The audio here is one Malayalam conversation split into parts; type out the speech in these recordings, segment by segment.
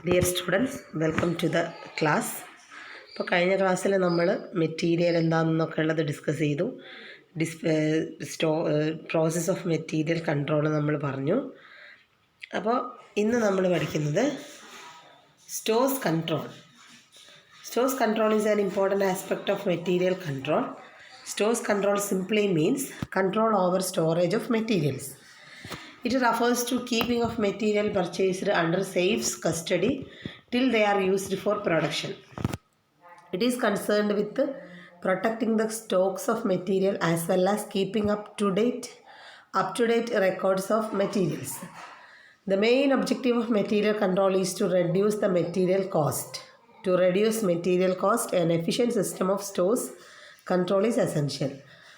Dear students, welcome to the class. ഇപ്പോൾ കഴിഞ്ഞ ക്ലാസ്സിൽ നമ്മൾ മെറ്റീരിയൽ എന്താണെന്നൊക്കെ ഉള്ളത് ഡിസ്കസ് ചെയ്തു. പ്രോസസ് ഓഫ് മെറ്റീരിയൽ കൺട്രോൾ നമ്മൾ പറഞ്ഞു. അപ്പോൾ ഇന്ന് നമ്മൾ പഠിക്കുന്നത് stores control. Stores control is an important aspect of material control. Stores control simply means control over storage of materials. It refers to keeping of material purchased under safe custody till they are used for production. It is concerned with protecting the stocks of material as well as keeping up to date records of materials. The main objective of material control is to reduce the material cost. To reduce material cost, an efficient system of stores control is essential.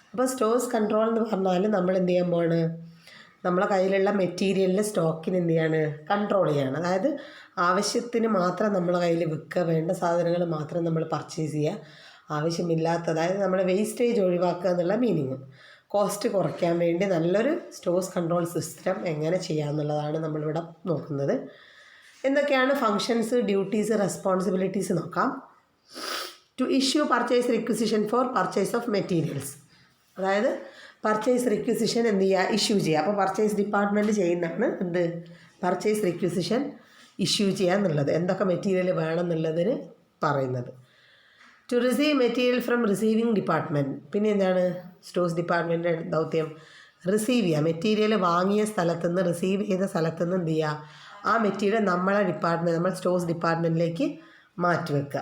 അപ്പോൾ സ്റ്റോഴ്സ് കൺട്രോൾ എന്ന് പറഞ്ഞാൽ നമ്മൾ എന്ത് ചെയ്യാൻ പോവാണ്, നമ്മളെ കയ്യിലുള്ള മെറ്റീരിയലിൻ്റെ സ്റ്റോക്കിന് എന്ത് ചെയ്യാണ്, കൺട്രോൾ ചെയ്യാണ്. അതായത് ആവശ്യത്തിന് മാത്രം നമ്മളെ കയ്യിൽ വിൽക്കുക, വേണ്ട സാധനങ്ങൾ മാത്രം നമ്മൾ പർച്ചേസ് ചെയ്യുക, ആവശ്യമില്ലാത്ത അതായത് നമ്മൾ വേസ്റ്റേജ് ഒഴിവാക്കുക എന്നുള്ള മീനിങ്. കോസ്റ്റ് കുറയ്ക്കാൻ വേണ്ടി നല്ലൊരു സ്റ്റോഴ്സ് കൺട്രോൾ സിസ്റ്റം എങ്ങനെ ചെയ്യാമെന്നുള്ളതാണ് നമ്മളിവിടെ നോക്കുന്നത്. എന്തൊക്കെയാണ് ഫങ്ഷൻസ്, ഡ്യൂട്ടീസ്, റെസ്പോൺസിബിലിറ്റീസ് നോക്കാം. To issue purchase requisition for purchase of materials, അതായത് പർച്ചേസ് റിക്വസിഷൻ എന്ത് ചെയ്യുക, ഇഷ്യൂ ചെയ്യുക. അപ്പോൾ പർച്ചേസ് ഡിപ്പാർട്ട്മെൻറ്റ് ചെയ്യുന്നതാണ് എന്ത്, പർച്ചേസ് റിക്വസിഷൻ ഇഷ്യൂ ചെയ്യുക എന്നുള്ളത്, എന്തൊക്കെ മെറ്റീരിയൽ വേണം എന്നുള്ളതിന് പറയുന്നത്. To receive material from receiving department, പിന്നെ എന്താണ് സ്റ്റോഴ്സ് ഡിപ്പാർട്ട്മെൻറ്റിൻ്റെ ദൗത്യം, റിസീവ് ചെയ്യുക. മെറ്റീരിയൽ വാങ്ങിയ സ്ഥലത്തുനിന്ന്, റിസീവ് ചെയ്ത സ്ഥലത്തുനിന്ന് എന്ത് ചെയ്യുക, ആ മെറ്റീരിയൽ നമ്മളെ ഡിപ്പാർട്ട്മെൻറ്റ്, നമ്മൾ സ്റ്റോഴ്സ് ഡിപ്പാർട്ട്മെൻറ്റിലേക്ക് മാറ്റിവെക്കുക.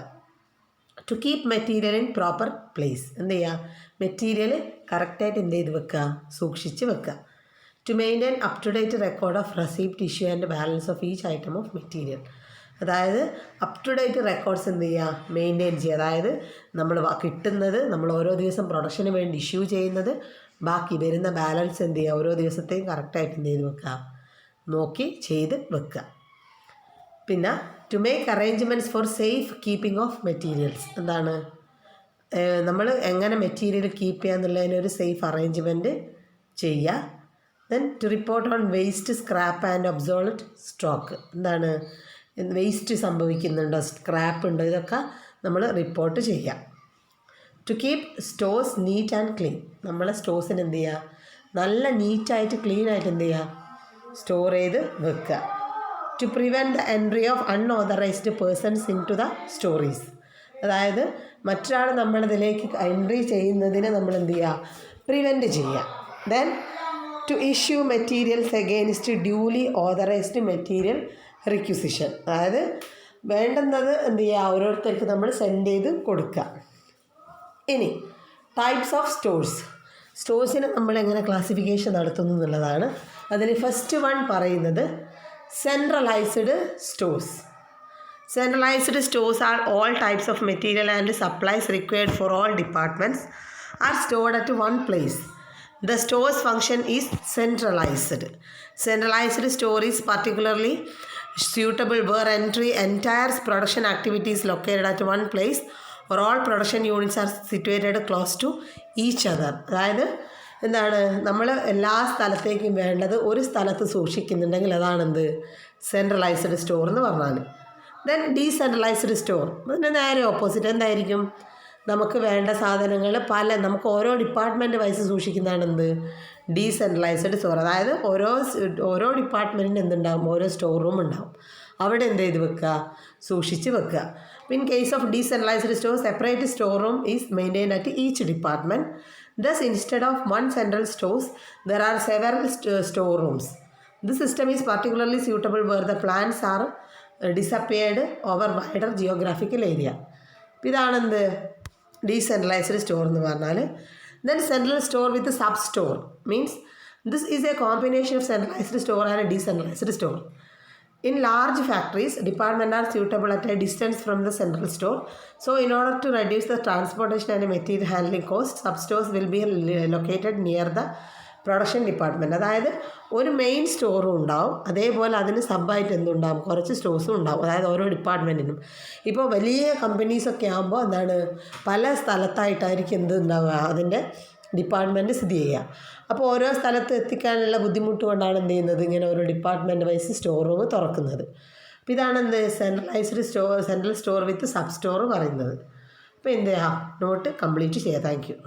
To keep material in proper place, എന്ത് ചെയ്യുക, മെറ്റീരിയൽ കറക്റ്റായിട്ട് എന്ത് ചെയ്ത് വെക്കുക, സൂക്ഷിച്ച് വെക്കുക. To maintain up to date record of receipt, issue and balance of each item of material, അതായത് അപ് ടു ഡേറ്റ് റെക്കോർഡ്സ് എന്ത് ചെയ്യുക, മെയിൻറ്റെയിൻ ചെയ്യുക. അതായത് നമ്മൾ കിട്ടുന്നത്, നമ്മൾ ഓരോ ദിവസം പ്രൊഡക്ഷന് വേണ്ടി ഇഷ്യൂ ചെയ്യുന്നത്, ബാക്കി വരുന്ന ബാലൻസ് എന്ത് ചെയ്യുക, ഓരോ ദിവസത്തെയും കറക്റ്റായിട്ട് എന്ത് ചെയ്ത് വെക്കുക, നോക്കി ചെയ്ത് വെക്കുക. പിന്നെ to make arrangements for safe keeping of materials, എന്താണ് നമ്മൾ എങ്ങനെ മെറ്റീരിയൽ കീപ്പ് ചെയ്യുക എന്നുള്ളതിനൊരു സേഫ് അറേഞ്ച്മെൻറ്റ് ചെയ്യുക. Then to report on waste, scrap and obsolete stock, എന്താണ് വേസ്റ്റ് സംഭവിക്കുന്നുണ്ടോ, സ്ക്രാപ്പ് ഉണ്ടോ, ഇതൊക്കെ നമ്മൾ റിപ്പോർട്ട് ചെയ്യുക. To keep stores neat and clean, നമ്മളെ സ്റ്റോഴ്സിന് എന്ത് ചെയ്യുക, നല്ല നീറ്റായിട്ട് ക്ലീനായിട്ട് എന്ത് ചെയ്യുക, സ്റ്റോർ ചെയ്ത് വെക്കുക. To prevent the entry of unauthorised persons into the stores, അതായത് മറ്റൊരാൾ നമ്മളിതിലേക്ക് എൻട്രി ചെയ്യുന്നതിന് നമ്മൾ എന്ത് ചെയ്യുക, പ്രിവെൻറ്റ് ചെയ്യുക. Then to issue materials against duly authorised material requisition, അതായത് വേണ്ടുന്നത് എന്ത് ചെയ്യുക, ഓരോരുത്തർക്ക് നമ്മൾ സെൻഡ് ചെയ്ത് കൊടുക്കുക. ഇനി ടൈപ്സ് ഓഫ് സ്റ്റോഴ്സ്, സ്റ്റോഴ്സിനെ നമ്മൾ എങ്ങനെ ക്ലാസിഫിക്കേഷൻ നടത്തുന്നു എന്നുള്ളതാണ്. അതിൽ ഫസ്റ്റ് വൺ പറയുന്നത് centralised stores. Centralized stores are all types of material and supplies required for all departments are stored at one place. The store's function is centralized. Centralized store is particularly suitable where entire production activities located at one place or all production units are situated close to each other. അതായത് എന്താണ്, നമ്മൾ എല്ലാ സ്ഥലത്തേക്കും വേണ്ടത് ഒരു സ്ഥലത്ത് സൂക്ഷിക്കുന്നുണ്ടെങ്കിൽ അതാണെന്ത്, സെൻട്രലൈസ്ഡ് സ്റ്റോർ എന്ന് പറഞ്ഞാൽ. ദെൻ ഡീസെൻട്രലൈസ്ഡ് സ്റ്റോർ, അതിൻ്റെ നേരെ ഓപ്പോസിറ്റ് എന്തായിരിക്കും, നമുക്ക് വേണ്ട സാധനങ്ങൾ നമുക്ക് ഓരോ ഡിപ്പാർട്ട്മെൻറ്റ് വൈസ് സൂക്ഷിക്കുന്നതാണ് എന്ത്, ഡീസെൻട്രലൈസ്ഡ് സ്റ്റോർ. അതായത് ഓരോ ഡിപ്പാർട്ട്മെൻറ്റിന് എന്തുണ്ടാകും, ഓരോ സ്റ്റോർ റൂം ഉണ്ടാകും, അവിടെ എന്ത് ചെയ്ത് വെക്കുക, സൂക്ഷിച്ച് വെക്കുക. In case of decentralised store, separate store room is maintain at each department. Thus, instead of one central stores, there are several storerooms. This system is particularly suitable where the plants are dispersed over wider geographical area. ഇതാണെന്ത്, ഡീസെൻട്രലൈസ്ഡ് സ്റ്റോർ എന്ന് പറഞ്ഞാൽ. Then central store with sub store means this is a combination of centralised store and decentralised store. In large factories, departments are suitable at a distance from the central store. So, in order to reduce the transportation and material handling costs, sub-stores will be located near the production department. അതായത് ഒരു മെയിൻ സ്റ്റോറും ഉണ്ടാവും, അതേപോലെ അതിന് സബ്ബായിട്ട് എന്തുണ്ടാവും, കുറച്ച് സ്റ്റോഴ്സും ഉണ്ടാവും, അതായത് ഓരോ ഡിപ്പാർട്ട്മെൻറ്റിനും. ഇപ്പോൾ വലിയ കമ്പനീസൊക്കെ ആകുമ്പോൾ എന്താണ്, പല സ്ഥലത്തായിട്ടായിരിക്കും എന്തുണ്ടാവുക, അതിൻ്റെ ഡിപ്പാർട്ട്മെൻറ്റ് സ്ഥിതി ചെയ്യുക. അപ്പോൾ ഓരോ സ്ഥലത്ത് എത്തിക്കാനുള്ള ബുദ്ധിമുട്ട് കൊണ്ടാണ് എന്ത് ചെയ്യുന്നത്, ഇങ്ങനെ ഓരോ ഡിപ്പാർട്ട്മെൻറ്റ് വൈസ് സ്റ്റോർ റൂം തുറക്കുന്നത്. അപ്പോൾ ഇതാണ് എന്ത് central store with sub store പറയുന്നത്. അപ്പോൾ എന്ത് ചെയ്യുക, നോട്ട് കംപ്ലീറ്റ് ചെയ്യുക. Thank you.